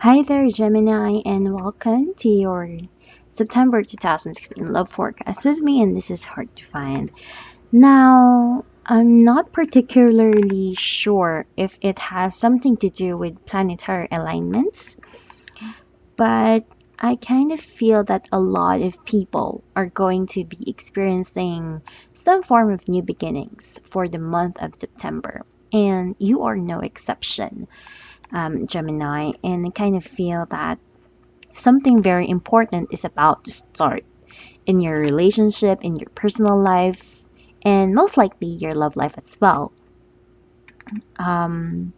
Hi there, Gemini, and welcome to your September 2016 love forecast with me, and this is hard to find. Now, I'm not particularly sure if it has something to do with planetary alignments, but I kind of feel that a lot of people are going to be experiencing some form of new beginnings for the month of September, and you are no exception, Gemini, and I kind of feel that something very important is about to start in your relationship, in your personal life, and most likely your love life as well. Um,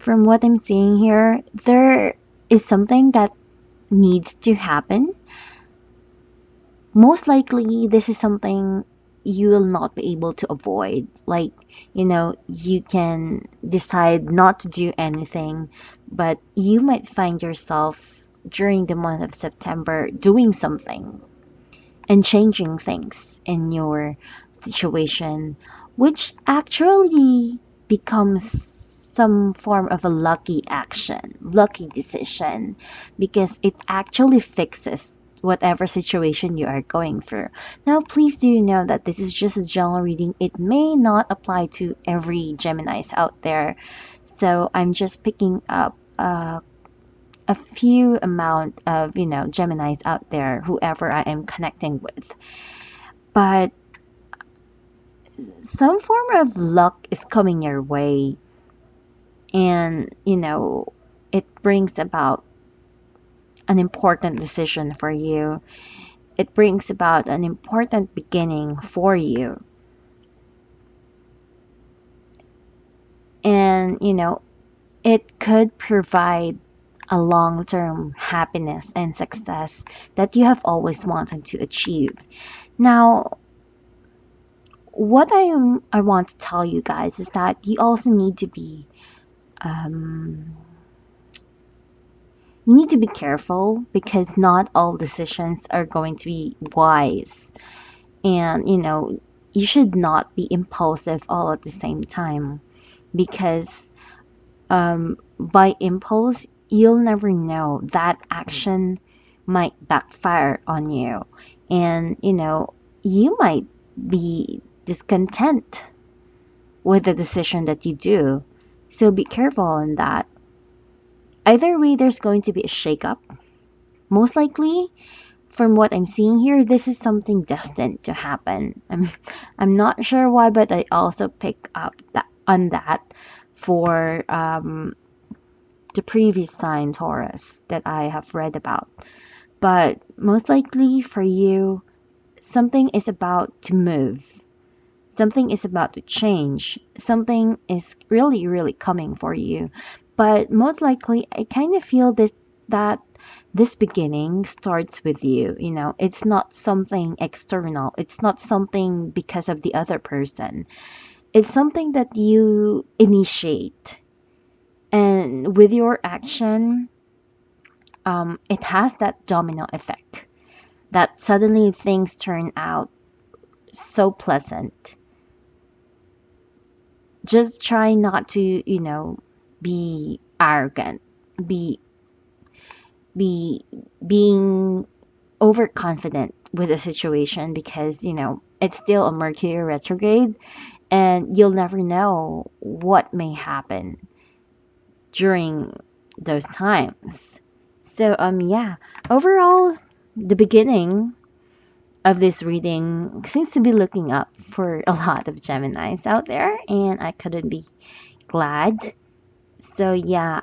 from what I'm seeing here, there is something that needs to happen. Most likely, this is something you will not be able to avoid. Like, you can decide not to do anything, but you might find yourself during the month of September doing something and changing things in your situation, which actually becomes some form of a lucky action, lucky decision, because it actually fixes whatever situation you are going through. Now, please do know that this is just a general reading. It may not apply to every Geminis out there. So I'm just picking up a few amount of, Geminis out there, whoever I am connecting with. But some form of luck is coming your way, and it brings about an important decision for you. It brings about an important beginning for you. And it could provide a long-term happiness and success that you have always wanted to achieve. Now, what I want to tell you guys is that um, you need to be careful because not all decisions are going to be wise. And, you should not be impulsive all at the same time because by impulse, you'll never know that action might backfire on you. And, you might be discontent with the decision that you do. So be careful in that. Either way, there's going to be a shakeup. Most likely, from what I'm seeing here, this is something destined to happen. I'm not sure why, but I also pick up that for the previous sign Taurus that I have read about. But most likely for you, something is about to move. Something is about to change. Something is really, really coming for you. But most likely, I kind of feel that this beginning starts with you. It's not something external. It's not something because of the other person. It's something that you initiate. And with your action, it has that domino effect that suddenly things turn out so pleasant. Just try not to, be arrogant, be be being overconfident with a situation because, it's still a Mercury retrograde and you'll never know what may happen during those times. So yeah, overall the beginning of this reading seems to be looking up for a lot of Geminis out there, and I couldn't be glad. So yeah,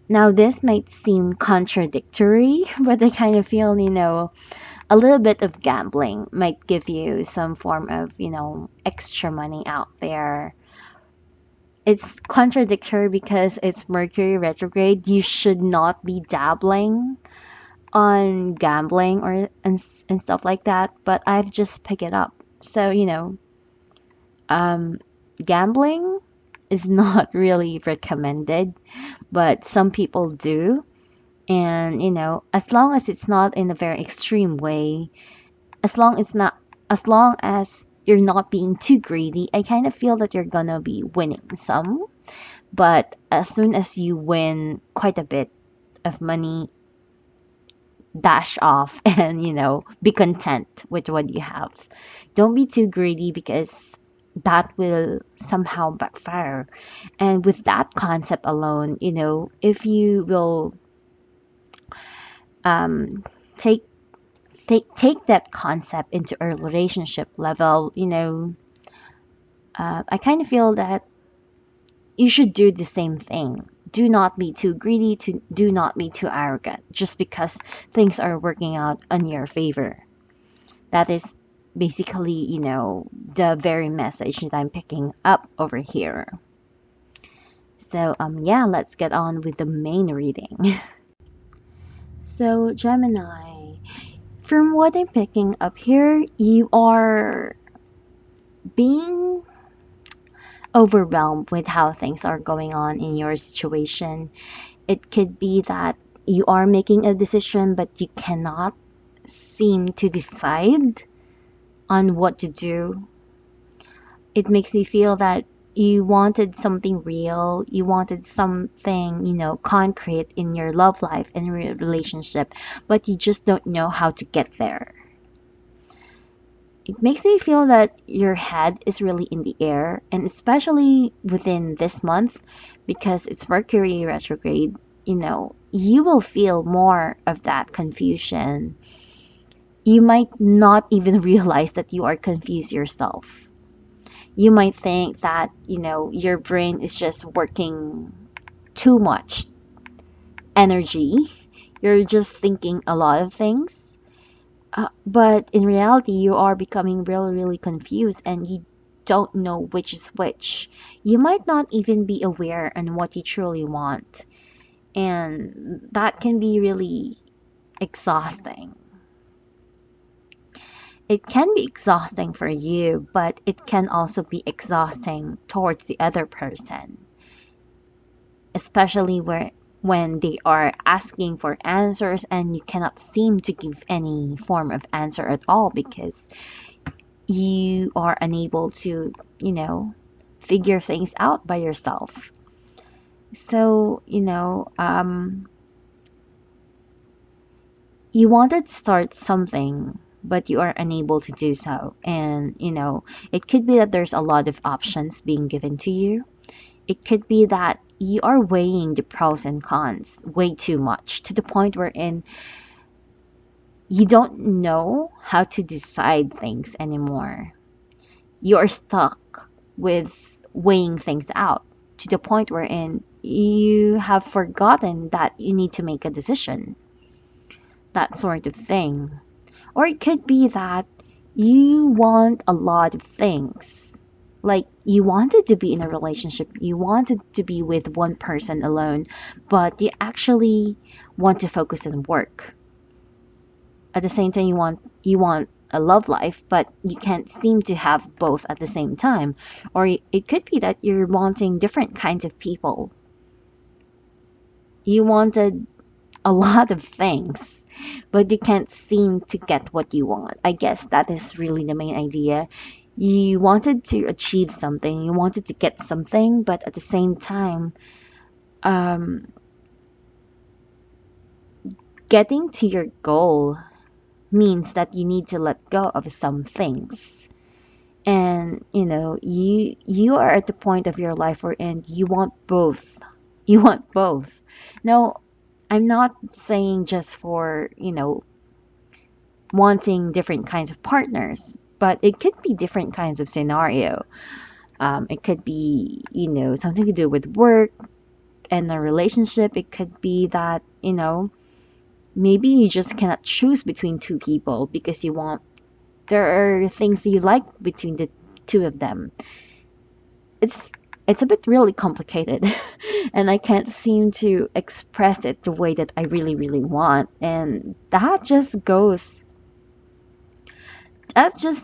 now this might seem contradictory, but I kind of feel, a little bit of gambling might give you some form of, extra money out there. It's contradictory because it's Mercury retrograde. You should not be dabbling on gambling and stuff like that, but I've just picked it up. So, um, gambling is not really recommended, but some people do. And, as long as it's not in a very extreme way, as long as you're not being too greedy, I kind of feel that you're gonna be winning some. But as soon as you win quite a bit of money, dash off and, be content with what you have. Don't be too greedy because that will somehow backfire. And with that concept alone, if you will um, take take that concept into a relationship level, I kind of feel that you should do the same thing. Do not be too greedy, to do not be too arrogant just because things are working out in your favor. That is basically, the very message that I'm picking up over here. So, yeah, let's get on with the main reading. So, Gemini, from what I'm picking up here, you are being overwhelmed with how things are going on in your situation. It could be that you are making a decision, but you cannot seem to decide on what to do. It makes me feel that you wanted something real, you wanted something, concrete in your love life and relationship, but you just don't know how to get there. It makes me feel that your head is really in the air, and especially within this month, because it's Mercury retrograde, you will feel more of that confusion. You might not even realize that you are confused yourself. You might think that, your brain is just working too much energy. You're just thinking a lot of things. But in reality, you are becoming really, really confused and you don't know which is which. You might not even be aware on what you truly want. And that can be really exhausting. It can be exhausting for you, but it can also be exhausting towards the other person, especially when they are asking for answers and you cannot seem to give any form of answer at all because you are unable to, figure things out by yourself. So, you wanted to start something, but you are unable to do so. And, it could be that there's a lot of options being given to you. It could be that you are weighing the pros and cons way too much to the point wherein you don't know how to decide things anymore. You're stuck with weighing things out to the point wherein you have forgotten that you need to make a decision, that sort of thing. Or it could be that you want a lot of things. Like you wanted to be in a relationship, you wanted to be with one person alone, but you actually want to focus on work. At the same time you want a love life, but you can't seem to have both at the same time. Or it could be that you're wanting different kinds of people. You wanted a lot of things, but you can't seem to get what you want. I guess that is really the main idea. You wanted to achieve something, you wanted to get something, but at the same time, um, getting to your goal means that you need to let go of some things. And you are at the point of your life wherein you want both. You want both. No, I'm not saying just for wanting different kinds of partners, but it could be different kinds of scenario. It could be, something to do with work and a relationship. It could be that, maybe you just cannot choose between two people because there are things you like between the two of them. It's it's a bit really complicated and I can't seem to express it the way that I really, really want. And that just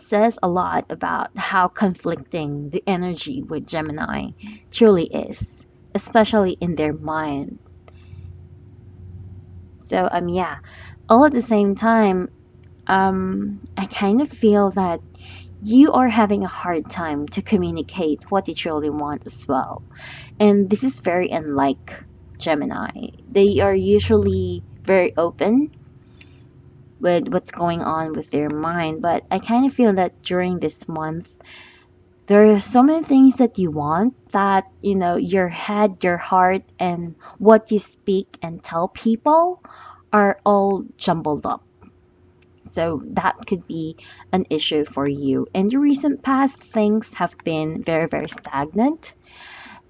says a lot about how conflicting the energy with Gemini truly is, especially in their mind. So, yeah, all at the same time, I kind of feel that you are having a hard time to communicate what you truly want as well. And this is very unlike Gemini. They are usually very open with what's going on with their mind, but I kind of feel that during this month, there are so many things that you want that, your head, your heart, and what you speak and tell people are all jumbled up. So that could be an issue for you. In the recent past, things have been very, very stagnant.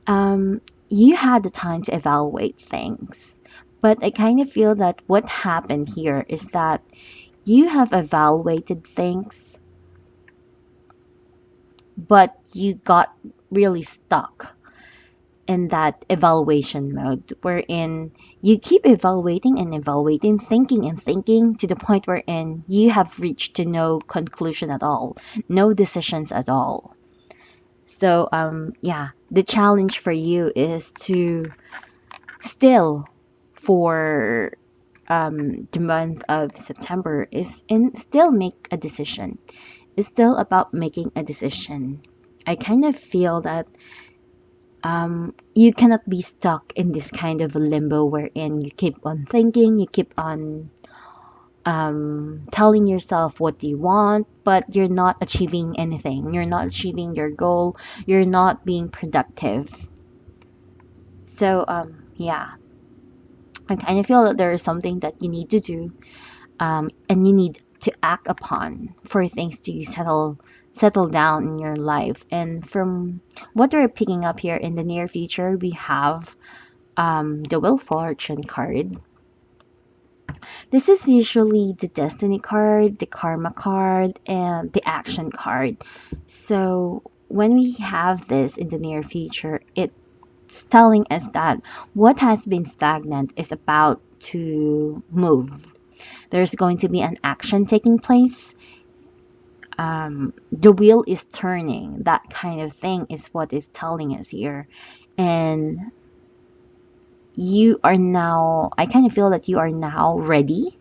You had the time to evaluate things. But I kind of feel that what happened here is that you have evaluated things, but you got really stuck in that evaluation mode wherein you keep evaluating and evaluating, thinking and thinking to the point wherein you have reached to no conclusion at all, no decisions at all. So yeah, the challenge for you is to still for the month of September is in still make a decision. It's still about making a decision. I kind of feel that you cannot be stuck in this kind of a limbo wherein you keep on thinking, you keep on telling yourself what you want, but you're not achieving anything. You're not achieving your goal. You're not being productive. So, yeah, I kind of feel that there is something that you need to do, and you need to act upon for things to settle down in your life. And from what we're picking up here in the near future, we have the Wheel of Fortune card. This is usually the Destiny card, the Karma card, and the Action card. So when we have this in the near future, it's telling us that what has been stagnant is about to move. There's going to be an action taking place. The wheel is turning. That kind of thing is what is telling us here. And you are now, I kind of feel that you are now ready,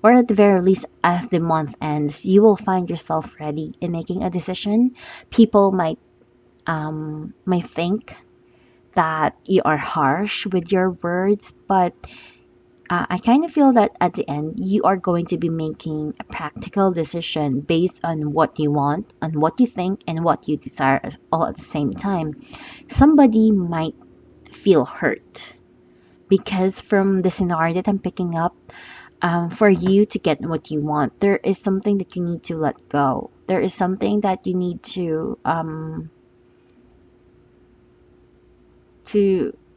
or at the very least, as the month ends, you will find yourself ready in making a decision. People might think that you are harsh with your words, but I kind of feel that at the end, you are going to be making a practical decision based on what you want, on what you think, and what you desire all at the same time. Somebody might feel hurt because from the scenario that I'm picking up, for you to get what you want, there is something that you need to let go. There is something that you need to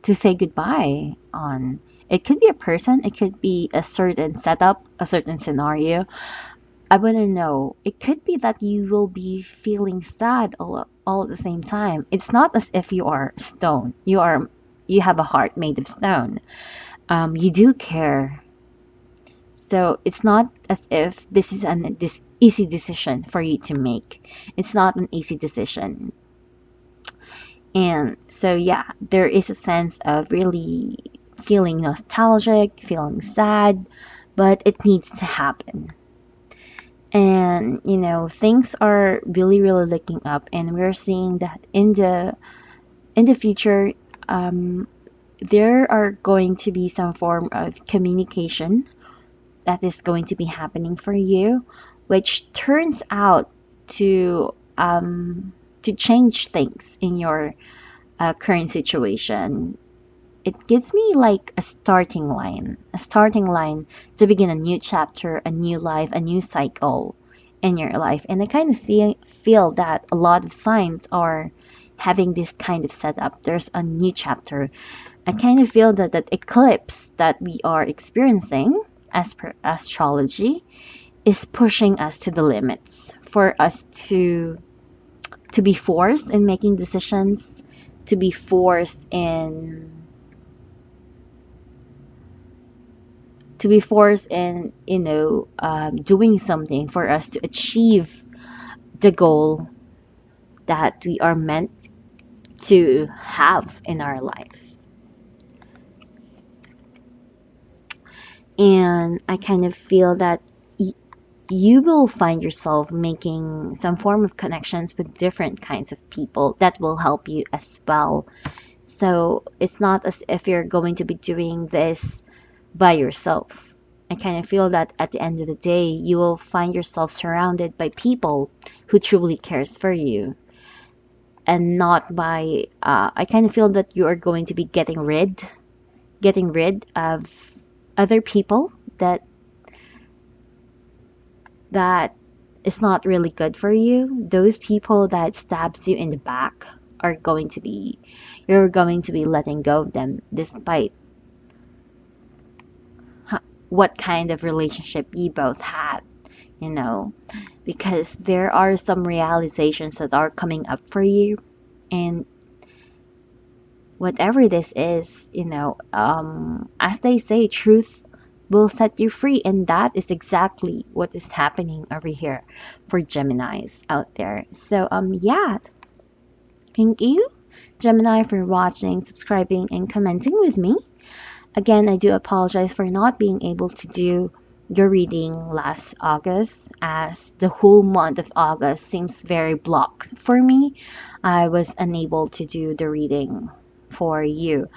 say goodbye on. It could be a person, it could be a certain setup, a certain scenario. I want to know. It could be that you will be feeling sad all at the same time. It's not as if you are stone. You have a heart made of stone. You do care. So it's not as if this easy decision for you to make. It's not an easy decision. And so yeah, there is a sense of really feeling nostalgic, feeling sad, but it needs to happen. And things are really, really looking up, and we're seeing that in the future, um, there are going to be some form of communication that is going to be happening for you, which turns out to change things in your current situation. It gives me like a starting line to begin a new chapter, a new life, a new cycle in your life. And I kind of feel that a lot of signs are having this kind of setup. There's a new chapter. I kind of feel that that eclipse that we are experiencing as per astrology is pushing us to the limits for us to be forced in making decisions, to be forced in doing something for us to achieve the goal that we are meant to have in our life. And I kind of feel that you will find yourself making some form of connections with different kinds of people that will help you as well. So it's not as if you're going to be doing this by yourself. I kind of feel that at the end of the day, you will find yourself surrounded by people who truly cares for you, and not by. I kind of feel that you are going to be getting rid of other people that is not really good for you. Those people that stabs you in the back are going to be, you're going to be letting go of them despite what kind of relationship you both had, you know, because there are some realizations that are coming up for you, and whatever this is, as they say, truth will set you free, and that is exactly what is happening over here for Geminis out there. So yeah, thank you, Gemini, for watching, subscribing, and commenting with me. Again, I do apologize for not being able to do your reading last August, as the whole month of August seems very blocked for me. I was unable to do the reading for you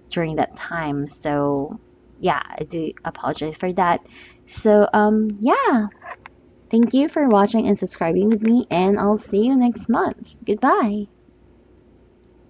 during that time. So, yeah, I do apologize for that. So, yeah, thank you for watching and subscribing with me, and I'll see you next month. Goodbye.